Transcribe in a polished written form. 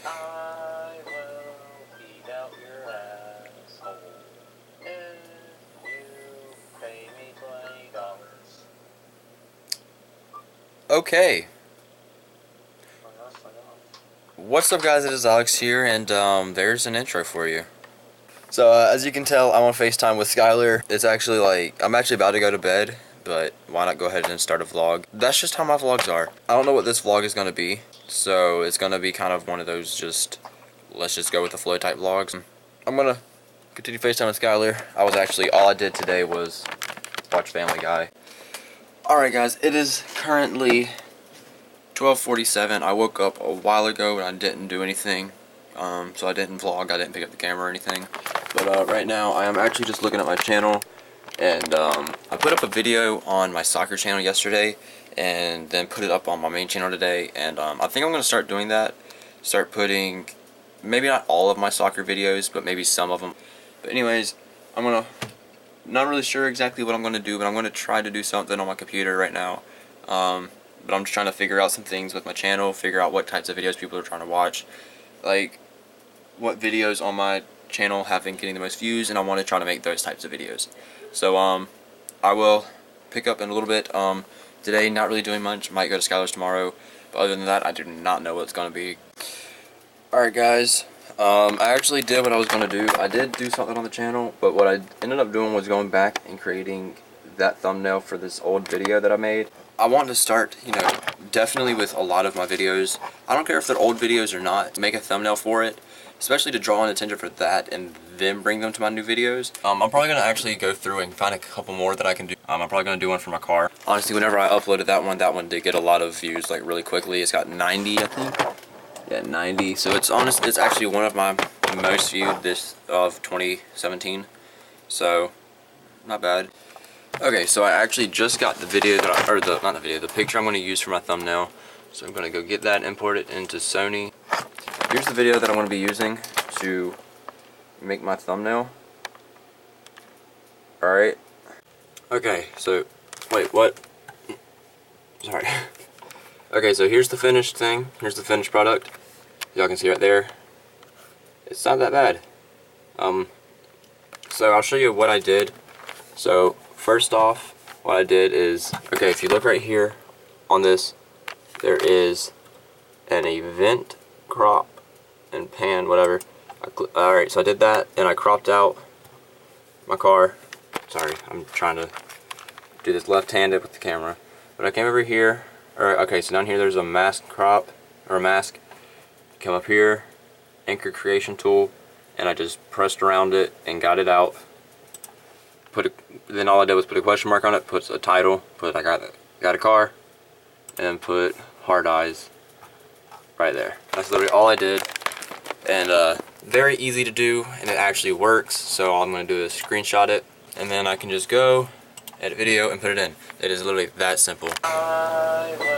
I will eat out your asshole if you pay me $20. Okay. What's up, guys? It is Alex here, and there's an intro for you. So as you can tell, I'm on FaceTime with Skylar. It's actually like, I'm actually about to go to bed, but why not go ahead and start a vlog? That's just how my vlogs are. I don't know what this vlog is going to be, so it's going to be kind of one of those just, let's just go with the flow type vlogs. I'm going to continue FaceTime with Skylar. All I did today was watch Family Guy. Alright guys, it is currently 12:47. I woke up a while ago and I didn't do anything, so I didn't vlog. I didn't pick up the camera or anything. But right now I am actually just looking at my channel, and I put up a video on my soccer channel yesterday, and then put it up on my main channel today. And I think I'm gonna start doing that. Start putting maybe not all of my soccer videos, but maybe some of them. But anyways, not really sure exactly what I'm gonna do, but I'm gonna try to do something on my computer right now. But I'm just trying to figure out some things with my channel, figure out what types of videos people are trying to watch, like what videos on my channel have been getting the most views, and I want to try to make those types of videos. So I will pick up in a little bit. Today, not really doing much. Might go to Skylar's tomorrow, but other than that, I do not know what it's gonna be. Alright guys, I actually did what I was gonna do. I did do something on the channel, but what I ended up doing was going back and creating that thumbnail for this old video that I made. I want to start, definitely with a lot of my videos. I don't care if they're old videos or not, make a thumbnail for it, especially to draw in attention for that and then bring them to my new videos. I'm probably going to actually go through and find a couple more that I can do. I'm probably going to do one for my car. Honestly, whenever I uploaded that one did get a lot of views, like really quickly. It's got 90, I think. Yeah, 90. So it's actually one of my most viewed of 2017. So, not bad. Okay, so I actually just got the video the picture I'm going to use for my thumbnail. So I'm going to go get that and import it into Sony. Here's the video that I'm going to be using to make my thumbnail. Alright. Okay, so, wait, what? Sorry. Okay, so here's the finished thing. Here's the finished product. Y'all can see right there. It's not that bad. So I'll show you what I did. So, first off, what I did is, okay, if you look right here on this, there is an event, crop, and pan, whatever. Alright, so I did that, and I cropped out my car. Sorry, I'm trying to do this left-handed with the camera. But I came over here, okay, so down here there's a mask crop, or a mask. Come up here, anchor creation tool, and I just pressed around it and got it out. Then all I did was put a question mark on it, put a title, put I got a car, and then put hard eyes right there. That's literally all I did, and very easy to do, and it actually works. So all I'm going to do is screenshot it, and then I can just go edit video and put it in. It is literally that simple. I will